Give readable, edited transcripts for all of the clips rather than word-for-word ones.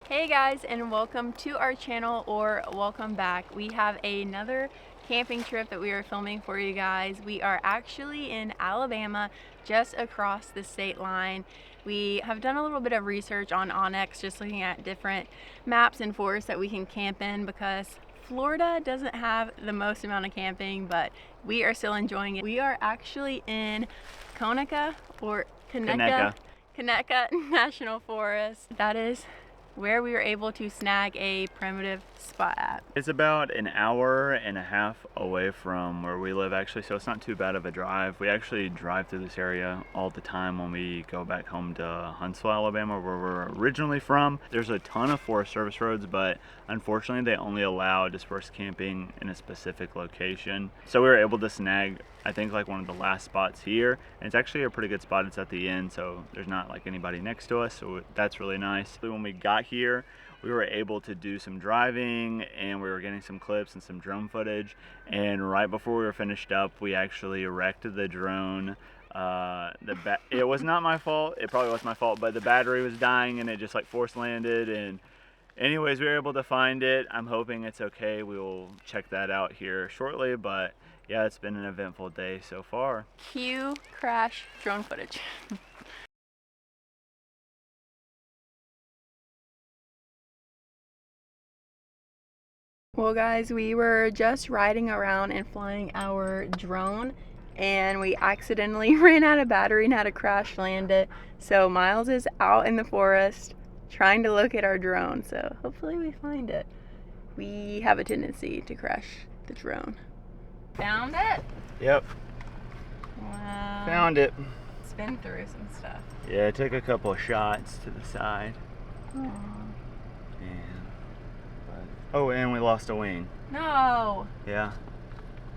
Hey guys, and welcome to our channel, or welcome back. We have another camping trip that we are filming for you guys. We are actually in Alabama, just across the state line. We have done a little bit of research on Onyx, just looking at different maps and forests that we can camp in, because Florida doesn't have the most amount of camping, but we are still enjoying it. We are actually in Conecuh National Forest. That is where we were able to snag a primitive spot at. It's about an hour and a half away from where we live actually, so it's not too bad of a drive. We actually drive through this area all the time when we go back home to Huntsville, Alabama, where we're originally from. There's a ton of Forest Service roads, but unfortunately they only allow dispersed camping in a specific location. So we were able to snag, I think, like one of the last spots here, and it's actually a pretty good spot. It's at the end, so there's not like anybody next to us, so that's really nice. When we got here, we were able to do some driving and we were getting some clips and some drone footage, and right before we were finished up, we actually wrecked the drone. It was not my fault. It probably was my fault, but the battery was dying and it just like force landed, and anyways, we were able to find it. I'm hoping it's okay. We will check that out here shortly, but yeah, it's been an eventful day so far. Cue crash drone footage. Well guys, we were just riding around and flying our drone, and we accidentally ran out of battery and had to crash land it. So Miles is out in the forest trying to look at our drone, so hopefully we find it. We have a tendency to crash the drone. Found it? Yep. Wow. Found it. It's been through some stuff. Yeah, I took a couple of shots to the side. Aww. Oh, and we lost a wing. No. Yeah.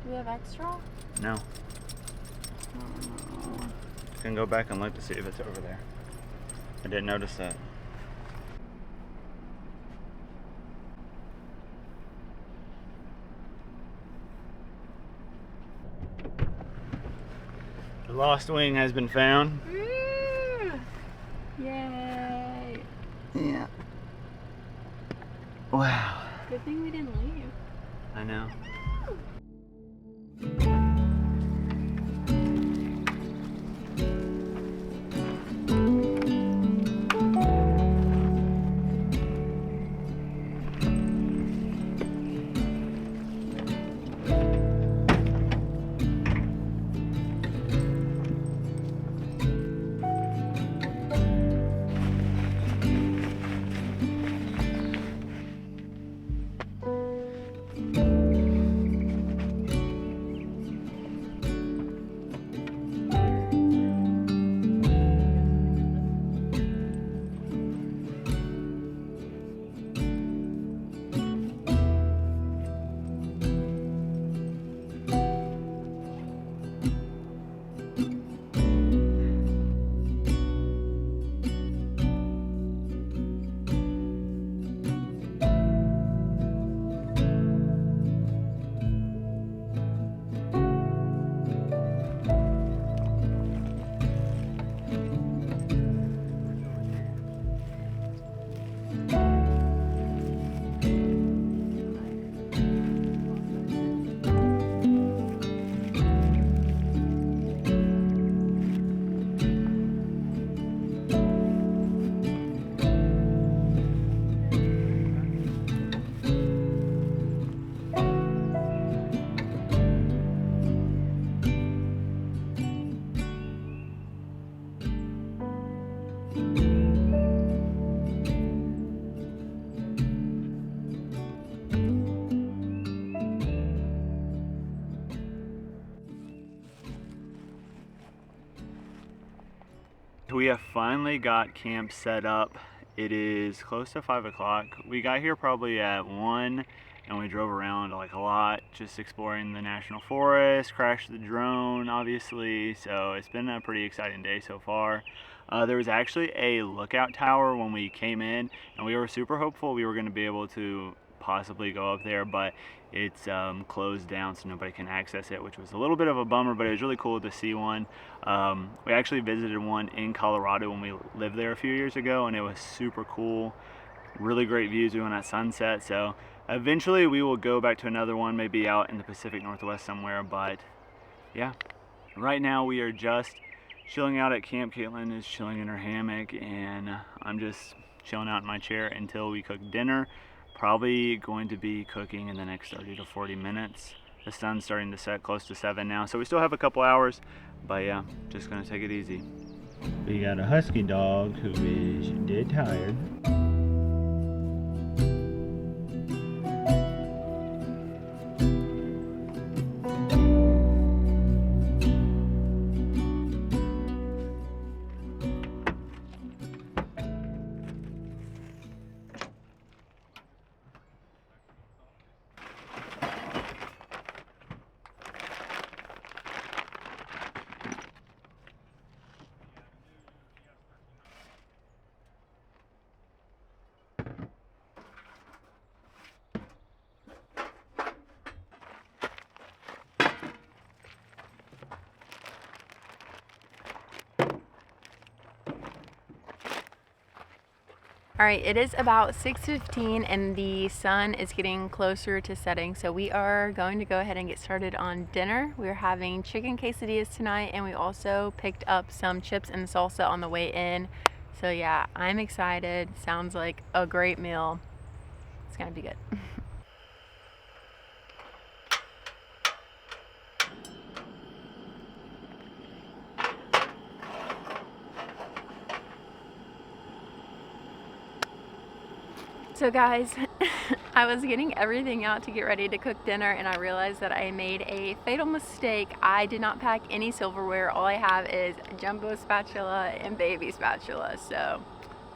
Do we have extra? No. Oh. I can go back and look to see if it's over there. I didn't notice that. The lost wing has been found. Woo! Yay! Yeah. Wow. Good thing we didn't leave. I know. We have finally got camp set up. It is close to 5 o'clock. We got here probably at 1, and we drove around like a lot, just exploring the national forest, crashed the drone obviously, so it's been a pretty exciting day so far. There was actually a lookout tower when we came in, and we were super hopeful we were going to be able to possibly go up there, but it's closed down so nobody can access it, which was a little bit of a bummer, but it was really cool to see one. We actually visited one in Colorado when we lived there a few years ago, and it was super cool. really great views. We went at sunset, so eventually we will go back to another one, maybe out in the Pacific Northwest somewhere. But yeah, right now we are just chilling out at camp. Caitlin is chilling in her hammock, and I'm just chilling out in my chair until we cook dinner. Probably going to be cooking in the next 30 to 40 minutes. The sun's starting to set close to 7 now, so we still have a couple hours, but yeah, just gonna take it easy. We got a husky dog who is dead tired. All right, it is about 6:15 and the sun is getting closer to setting, so we are going to go ahead and get started on dinner. We're having chicken quesadillas tonight, and we also picked up some chips and salsa on the way in. So yeah, I'm excited. Sounds like a great meal. It's gonna be good. So guys, I was getting everything out to get ready to cook dinner, and I realized that I made a fatal mistake. I did not pack any silverware. All I have is jumbo spatula and baby spatula. So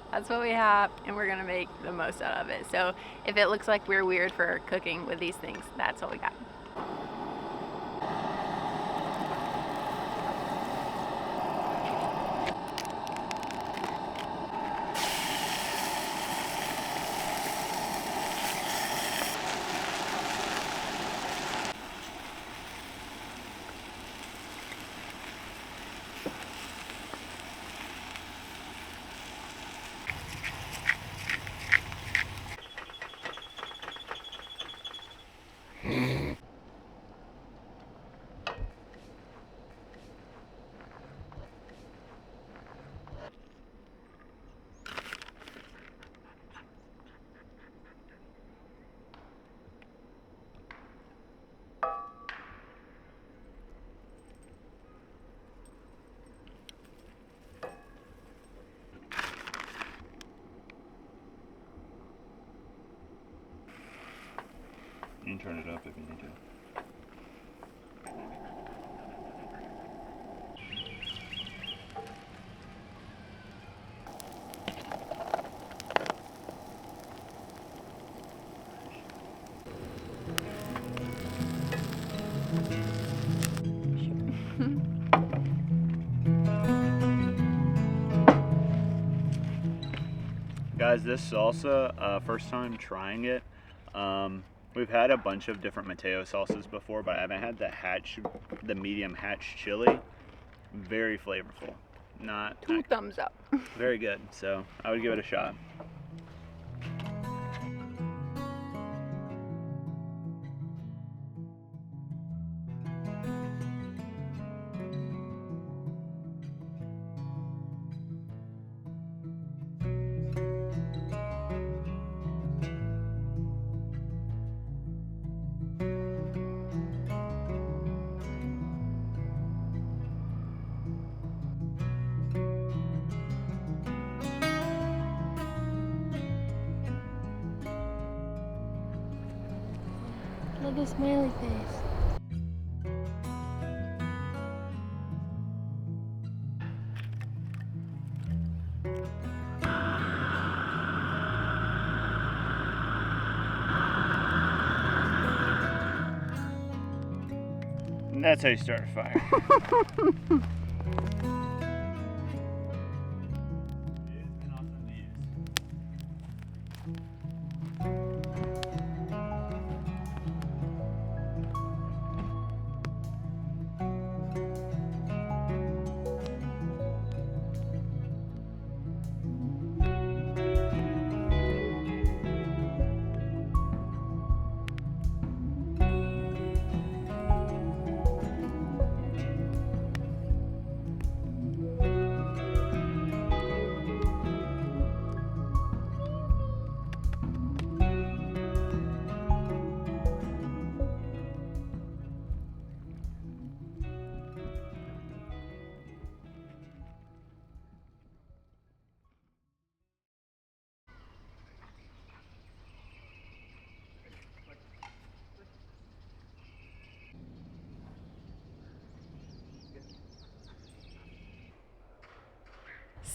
that's what we have, and we're gonna make the most out of it. So if it looks like we're weird for cooking with these things, that's all we got. You can turn it up if you need to. Guys, this salsa, first time trying it. We've had a bunch of different Mateo salsas before, but I haven't had the medium hatch chili. Very flavorful. Two thumbs up. Very good. So I would give it a shot. Look at smiley face. And that's how you start a fire.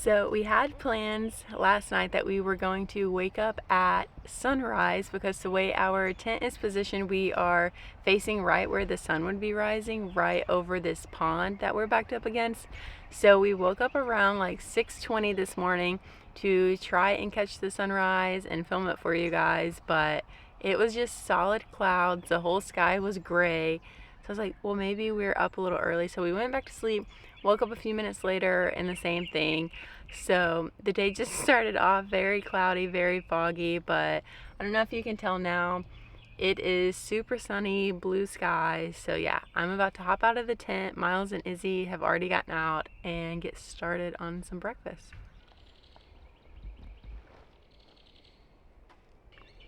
So we had plans last night that we were going to wake up at sunrise because the way our tent is positioned, we are facing right where the sun would be rising, right over this pond that we're backed up against. So we woke up around like 6:20 this morning to try and catch the sunrise and film it for you guys, but it was just solid clouds. The whole sky was gray. So I was like, well, maybe we're up a little early. So we went back to sleep, woke up a few minutes later, and the same thing. So the day just started off very cloudy, very foggy, but I don't know if you can tell now. It is super sunny, blue skies. So yeah, I'm about to hop out of the tent. Miles and Izzy have already gotten out and get started on some breakfast.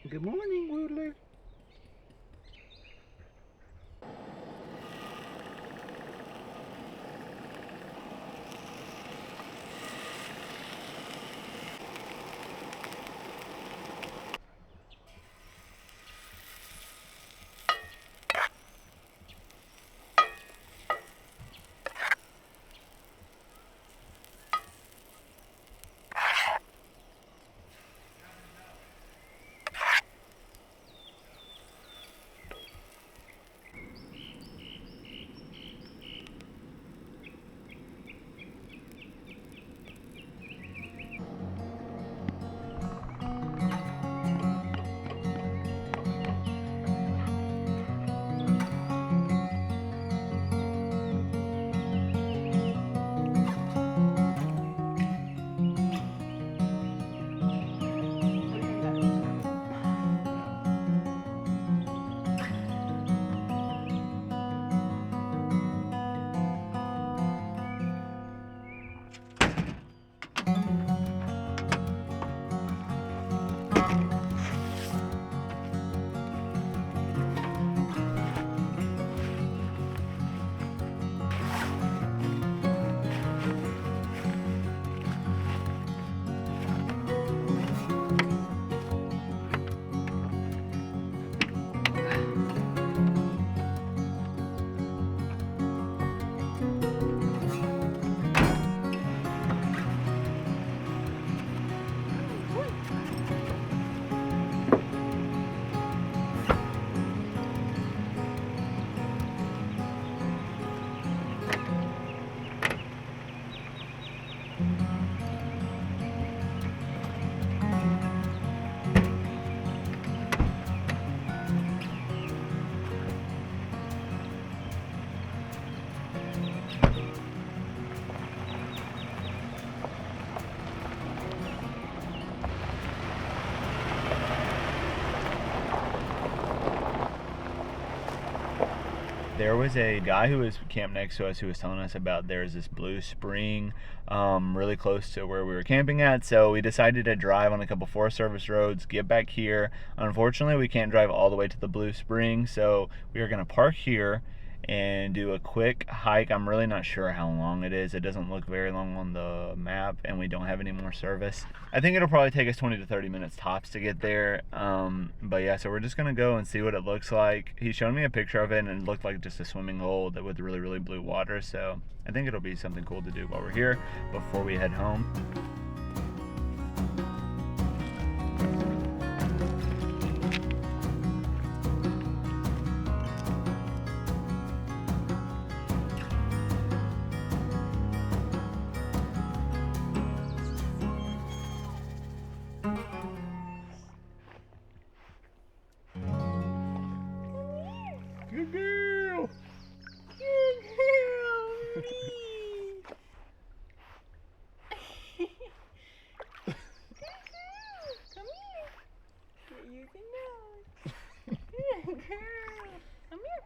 Good morning, Woodler. There was a guy who was camped next to us who was telling us about there's this blue spring really close to where we were camping at, so we decided to drive on a couple Forest Service roads, get back here. Unfortunately, we can't drive all the way to the blue spring, so we are going to park here and do a quick hike. I'm really not sure how long it is. It doesn't look very long on the map, and we don't have any more service. I think it'll probably take us 20 to 30 minutes tops to get there. But yeah, so we're just gonna go and see what it looks like. He showed me a picture of it, and it looked like just a swimming hole with really, really blue water. So I think it'll be something cool to do while we're here before we head home. Good girl! Good girl! Come here. You can know. Good girl. Come here.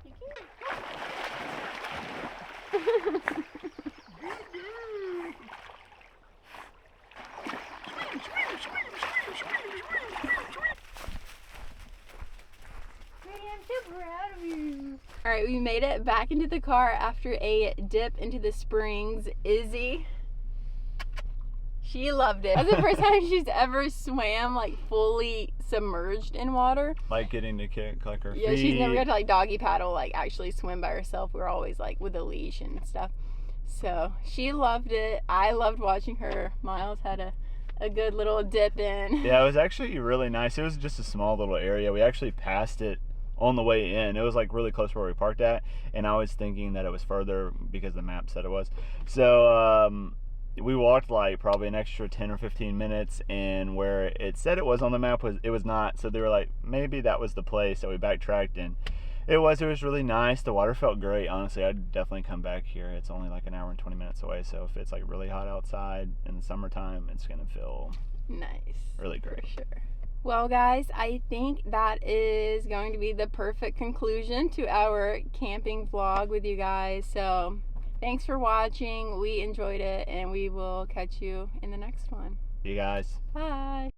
You can. All right, we made it back into the car after a dip into the springs. Izzy, she loved it. That's the first time she's ever swam like fully submerged in water. Like getting to kick like her feet. Yeah, she's never got to like doggy paddle, like actually swim by herself. We were always like with a leash and stuff. So she loved it. I loved watching her. Miles had a good little dip in. Yeah, it was actually really nice. It was just a small little area. We actually passed it on the way in. It was like really close to where we parked at, and I was thinking that it was further because the map said it was. So we walked like probably an extra 10 or 15 minutes, and where it said it was on the map it was not. So they were like, maybe that was the place. So we backtracked, and it was really nice. The water felt great. Honestly, I'd definitely come back here. It's only like an hour and 20 minutes away, so if it's like really hot outside in the summertime, it's gonna feel nice. really great. For sure. Well, guys, I think that is going to be the perfect conclusion to our camping vlog with you guys. So thanks for watching. We enjoyed it, and we will catch you in the next one. See you guys. Bye.